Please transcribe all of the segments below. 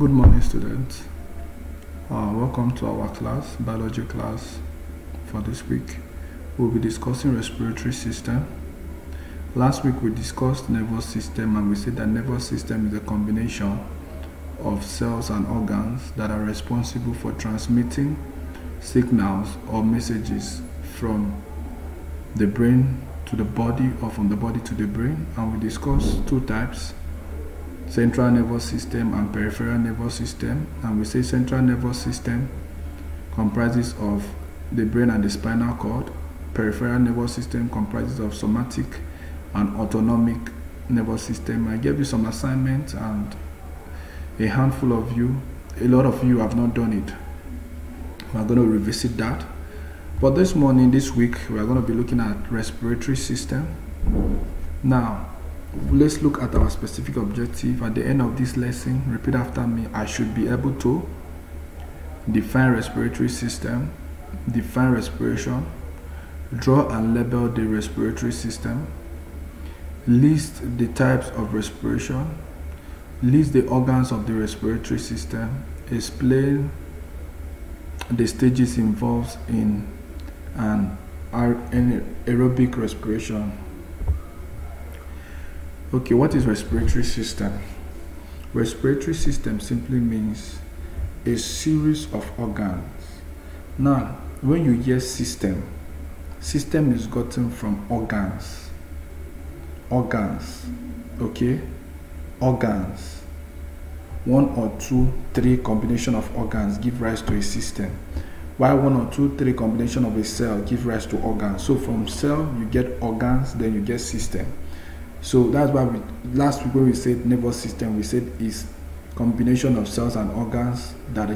Good morning, students. Welcome to our class, biology class for this week. We'll be discussing respiratory system. Last week we discussed nervous system, and we said that nervous system is a combination of cells and organs that are responsible for transmitting signals or messages from the brain to the body or from the body to the brain. And we discussed two types: central nervous system and peripheral nervous system. And we say central nervous system comprises of the brain and the spinal cord. Peripheral nervous system comprises of somatic and autonomic nervous system. I gave you some assignments, and a handful of you, a lot of you have not done it. We're going to revisit that. But this week, we're going to be looking at respiratory system. Now, let's look at our specific objective. At the end of this lesson, repeat after me. I should be able to define respiratory system, define respiration, draw and label the respiratory system, list the types of respiration, list the organs of the respiratory system, explain the stages involved in an aerobic respiration. Okay, what is respiratory system? Respiratory system simply means a series of organs. Now, when you hear system is gotten from organs. Okay? Organs. One or two, three combination of organs give rise to a system. While one or two, three combination of a cell give rise to organs. So from cell, you get organs, then you get system. So that's why last week when we said nervous system, we said is combination of cells and organs that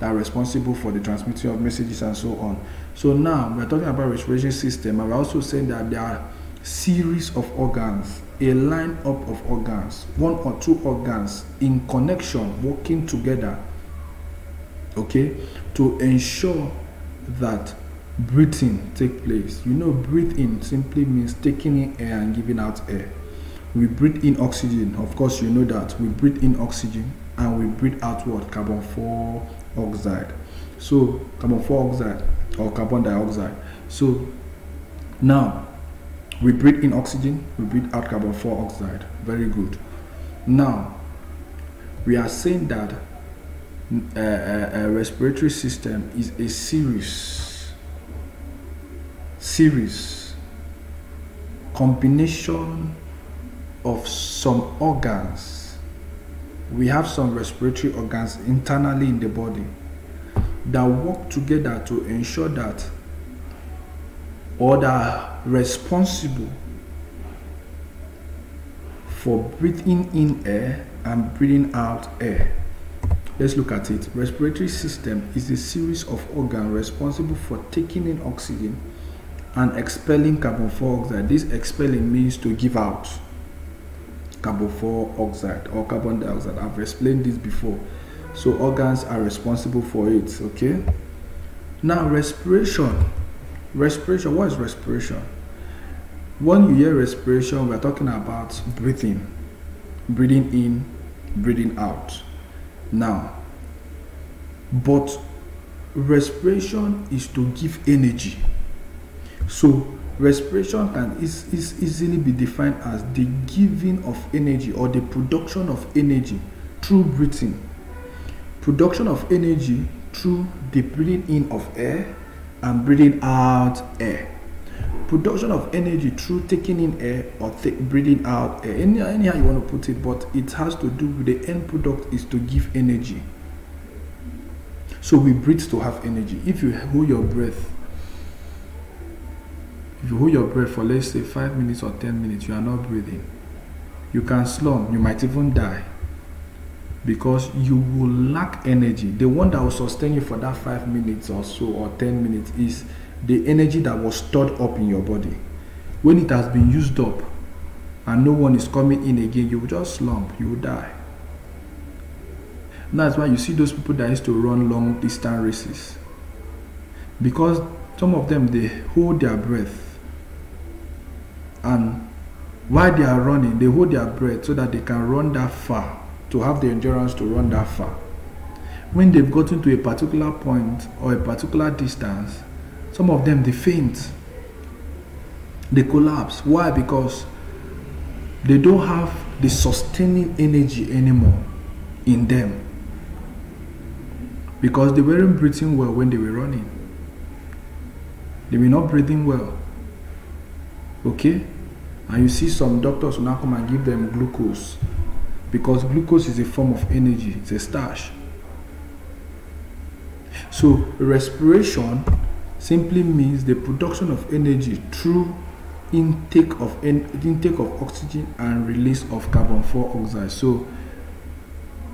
are responsible for the transmitting of messages and so on. So now we're talking about respiration system, and we're also saying that there are series of organs, a line up of organs, one or two organs in connection, working together, okay, to ensure that breathing take place. You know, breathe in simply means taking in air and giving out air. We breathe in oxygen, of course you know that. We breathe in oxygen and we breathe out what? Carbon dioxide. So carbon dioxide or carbon dioxide. So now we breathe in oxygen, we breathe out carbon dioxide. Very good. Now we are saying that a respiratory system is a series combination of some organs. We have some respiratory organs internally in the body that work together to ensure that, or that are responsible for breathing in air and breathing out air. Let's look at it. Respiratory system is a series of organs responsible for taking in oxygen and expelling carbon dioxide. This expelling means to give out carbon dioxide or carbon dioxide. I've explained this before. So organs are responsible for it, okay? Now respiration. Respiration, what is respiration? When you hear respiration, we're talking about breathing. Breathing in, breathing out. Now, but respiration is to give energy. So respiration can easily be defined as the giving of energy or the production of energy through breathing. Production of energy through the breathing in of air and breathing out air. Production of energy through taking in air or breathing out air. Anyhow you want to put it, but it has to do with the end product is to give energy. So we breathe to have energy. If you hold your breath, for let's say 5 minutes or 10 minutes, you are not breathing, you can slump, you might even die, because you will lack energy. The one that will sustain you for that 5 minutes or so or 10 minutes is the energy that was stored up in your body. When it has been used up and no one is coming in again, you will just slump, you will die. And that's why you see those people that used to run long distance races, because some of them, they hold their breath, and while they are running, they hold their breath so that they can run that far to have the endurance to run that far. When they've gotten to a particular point or a particular distance, some of them, they faint, they collapse. Why? Because they don't have the sustaining energy anymore in them, because they weren't breathing well when they were running. They were not breathing well. Okay? And you see some doctors will now come and give them glucose, because glucose is a form of energy, it's a starch. So respiration simply means the production of energy through intake of oxygen and release of carbon dioxide. So,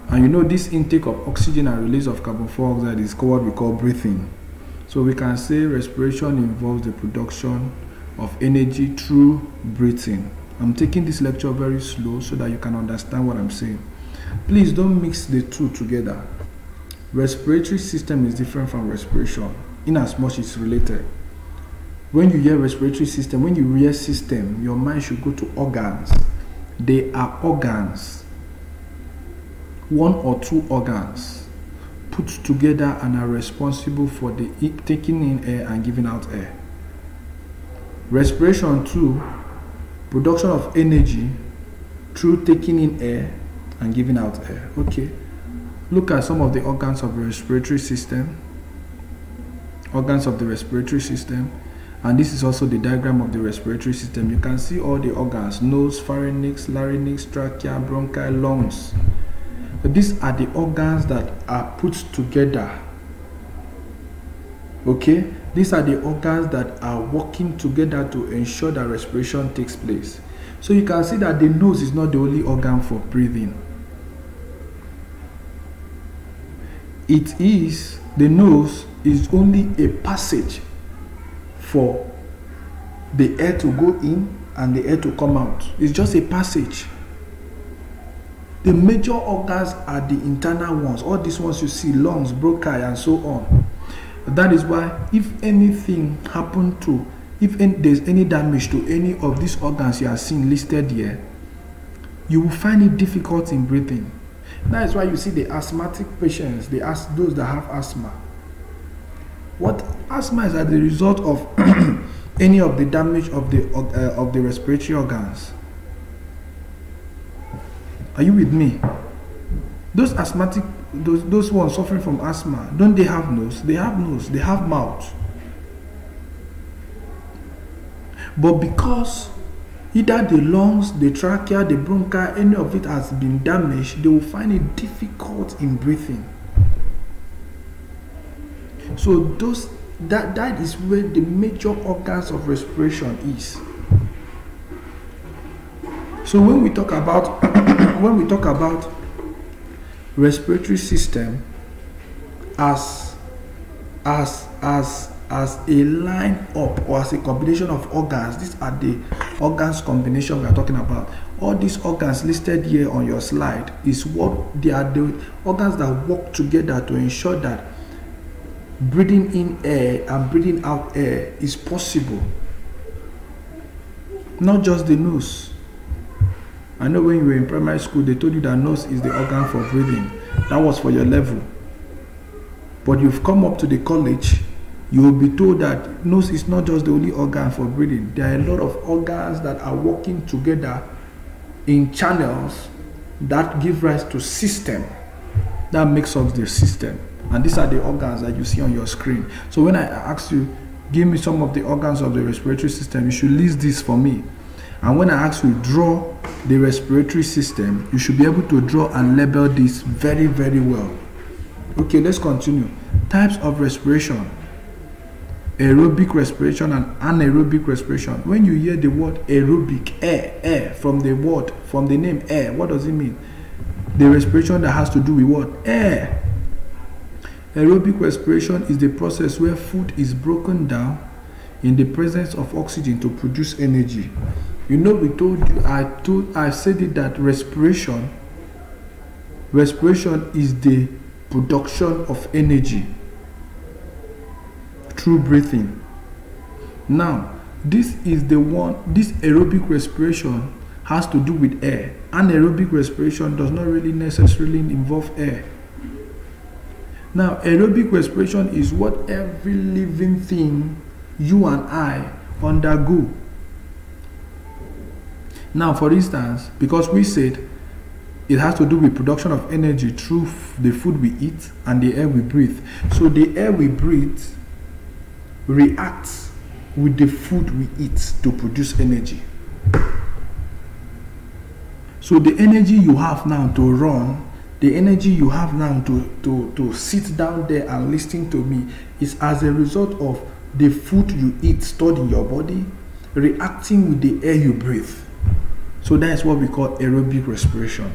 and you know, this intake of oxygen and release of carbon dioxide is what we call breathing. So we can say respiration involves the production of energy through breathing. I'm taking this lecture very slow so that you can understand what I'm saying. Please don't mix the two together. Respiratory system is different from respiration in as much it's related. When you hear respiratory system, when you hear system, your mind should go to organs. They are organs, one or two organs put together and are responsible for the taking in air and giving out air. Respiration too, production of energy through taking in air and giving out air. Okay, look at some of the organs of the respiratory system. Organs of the respiratory system. And this is also the diagram of the respiratory system. You can see all the organs: nose, pharynx, larynx, trachea, bronchi, lungs. These are the organs that are put together. Okay? These are the organs that are working together to ensure that respiration takes place. So you can see that the nose is not the only organ for breathing. The nose is only a passage for the air to go in and the air to come out. It's just a passage. The major organs are the internal ones. All these ones you see, lungs, bronchi, and so on. That is why if anything happened to, if there's any damage to any of these organs you are seeing listed here, you will find it difficult in breathing. That is why you see the asthmatic patients, those that have asthma. What asthma is as the result of any of the damage of the respiratory organs. Are you with me? Those asthmatic, those ones suffering from asthma, don't they have nose? They have nose, they have mouth. But because either the lungs, the trachea, the bronchi, any of it has been damaged, they will find it difficult in breathing. So that is where the major organs of respiration is. So when we talk about respiratory system as a line up or as a combination of organs, these are the organs combination we are talking about. All these organs listed here on your slide is what they are, the organs that work together to ensure that breathing in air and breathing out air is possible. Not just the nose. I know when you were in primary school, they told you that nose is the organ for breathing. That was for your level. But you've come up to the college, you will be told that nose is not just the only organ for breathing. There are a lot of organs that are working together in channels that give rise to system. That makes up the system. And these are the organs that you see on your screen. So when I ask you, give me some of the organs of the respiratory system, you should list this for me. And when I ask you, draw the respiratory system, you should be able to draw and label this very, very well. Okay, let's continue. Types of respiration. Aerobic respiration and anaerobic respiration. When you hear the word aerobic, air, from the name air, what does it mean? The respiration that has to do with what? Air. Aerobic respiration is the process where food is broken down in the presence of oxygen to produce energy. You know, I said it that respiration is the production of energy through breathing. Now, this aerobic respiration has to do with air. Anaerobic respiration does not really necessarily involve air. Now, aerobic respiration is what every living thing, you and I, undergo. Now, for instance, because we said it has to do with production of energy through the food we eat and the air we breathe. So the air we breathe reacts with the food we eat to produce energy. So the energy you have now to run, the energy you have now to sit down there and listen to me is as a result of the food you eat stored in your body reacting with the air you breathe. So that is what we call aerobic respiration.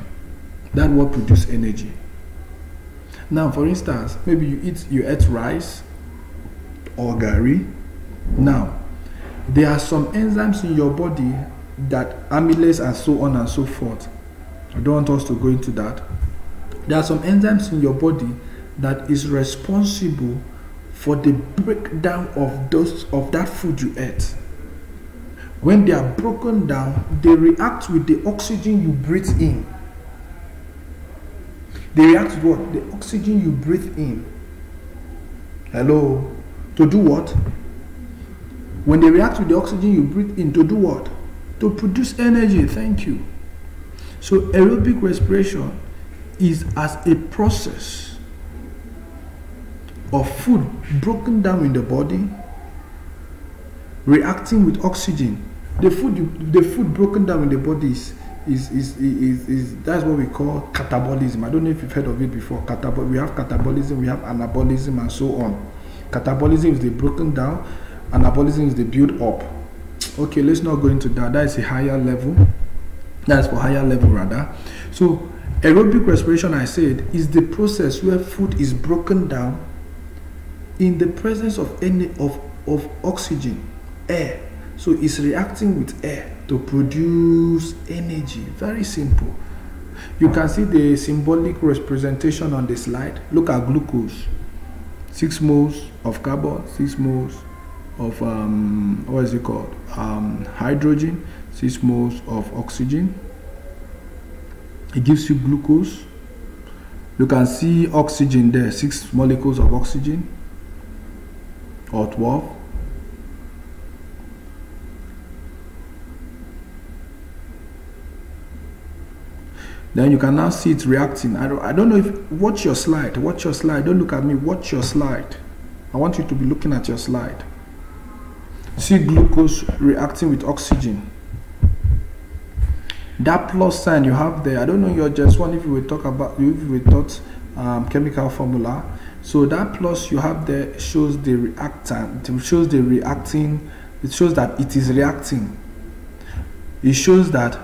That will produce energy. Now, for instance, maybe you ate rice or gari. Now, there are some enzymes in your body that amylase and so on and so forth. I don't want us to go into that. There are some enzymes in your body that is responsible for the breakdown of that food you ate. When they are broken down, they react with the oxygen you breathe in. They react with what? The oxygen you breathe in. Hello? To do what? When they react with the oxygen you breathe in, to do what? To produce energy. Thank you. So aerobic respiration is as a process of food broken down in the body reacting with oxygen. The food broken down in the body is that's what we call catabolism. I don't know if you've heard of it before. We have catabolism, we have anabolism, and so on. Catabolism is the broken down, anabolism is the build up. Okay, let's not go into that. That is a higher level. That's for higher level rather. So aerobic respiration, I said, is the process where food is broken down in the presence of oxygen, air. So it's reacting with air to produce energy. Very simple. You can see the symbolic representation on the slide. Look at glucose. 6 moles of carbon, 6 moles of what is it called? Hydrogen, 6 moles of oxygen. It gives you glucose. You can see oxygen there, 6 molecules of oxygen, or 12. Then you can now see it reacting. I don't know if, watch your slide, don't look at me, watch your slide. I want you to be looking at your slide. See glucose reacting with oxygen. That plus sign you have there, I don't know your just one if you will talk about, if you will taught chemical formula. So that plus you have there shows the reactant, it shows the reacting, it shows that it is reacting. It shows that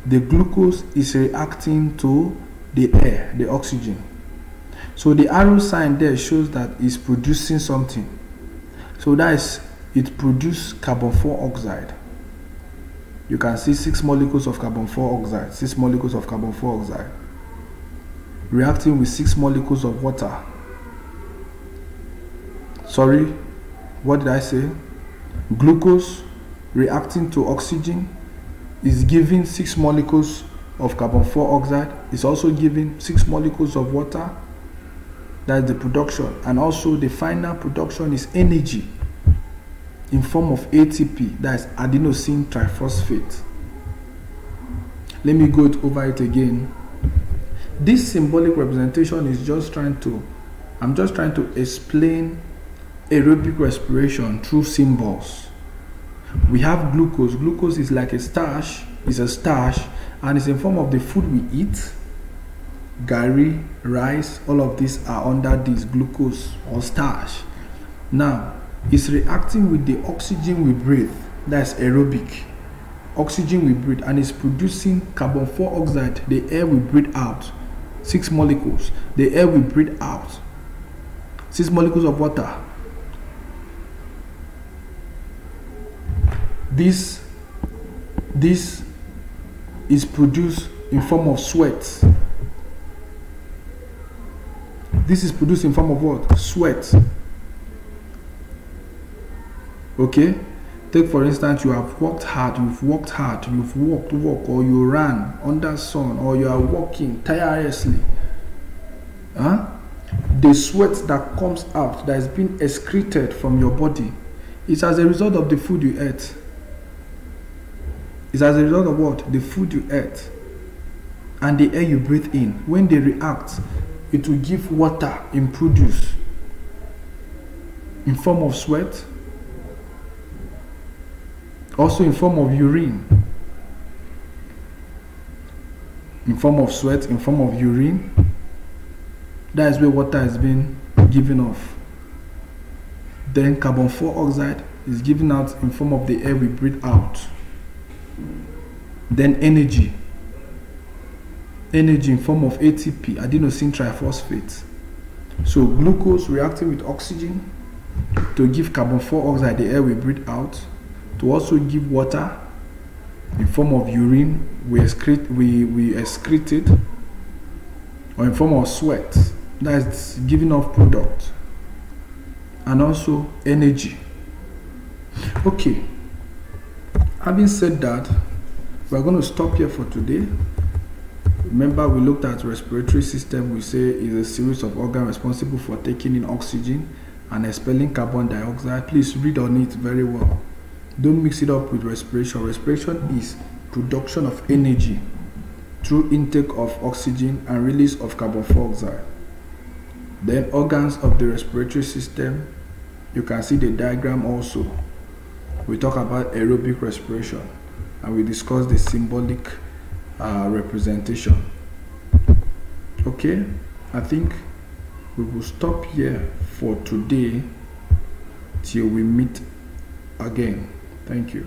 the glucose is reacting to the air, the oxygen. So the arrow sign there shows that it's producing something. So that is, it produces carbon 4 oxide. You can see 6 molecules of carbon 4 oxide, 6 molecules of carbon 4 oxide, reacting with 6 molecules of water. Sorry, what did I say? Glucose reacting to oxygen is giving 6 molecules of carbon 4 oxide. It's also giving 6 molecules of water. That's the production. And also the final production is energy in form of ATP, that's adenosine triphosphate. Let me go over it again. This symbolic representation is just trying to, I'm just trying to explain aerobic respiration through symbols. We have glucose. Glucose is like a starch, it's a starch, and it's in form of the food we eat. Gari, rice, all of these are under this glucose or starch. Now, it's reacting with the oxygen we breathe. That's aerobic. Oxygen we breathe, and it's producing carbon 4 oxide, the air we breathe out. 6 molecules. The air we breathe out. 6 molecules of water. This is produced in form of sweat. This is produced in form of what? Sweat. Okay? Take for instance, you have worked hard, you've walked, or you ran under sun, or you are walking tirelessly. The sweat that comes out, that is being excreted from your body, it's as a result of the food you ate. It's as a result of what? The food you ate and the air you breathe in. When they react, it will give water in produce in form of sweat, also in form of urine. In form of sweat, in form of urine. That is where water is being given off. Then carbon dioxide is given out in form of the air we breathe out. Then energy in form of ATP, adenosine triphosphate. So glucose reacting with oxygen to give carbon dioxide, the air we breathe out, to also give water in form of urine we excreted, or in form of sweat that is giving off product, and also energy. Okay, having said that, we're going to stop here for today. Remember, we looked at respiratory system. We say is a series of organs responsible for taking in oxygen and expelling carbon dioxide. Please read on it very well. Don't mix it up with respiration. Respiration is production of energy through intake of oxygen and release of carbon dioxide. Then organs of the respiratory system, you can see the diagram also. We talk about aerobic respiration and we discuss the symbolic representation. Okay, I think we will stop here for today till we meet again. Thank you.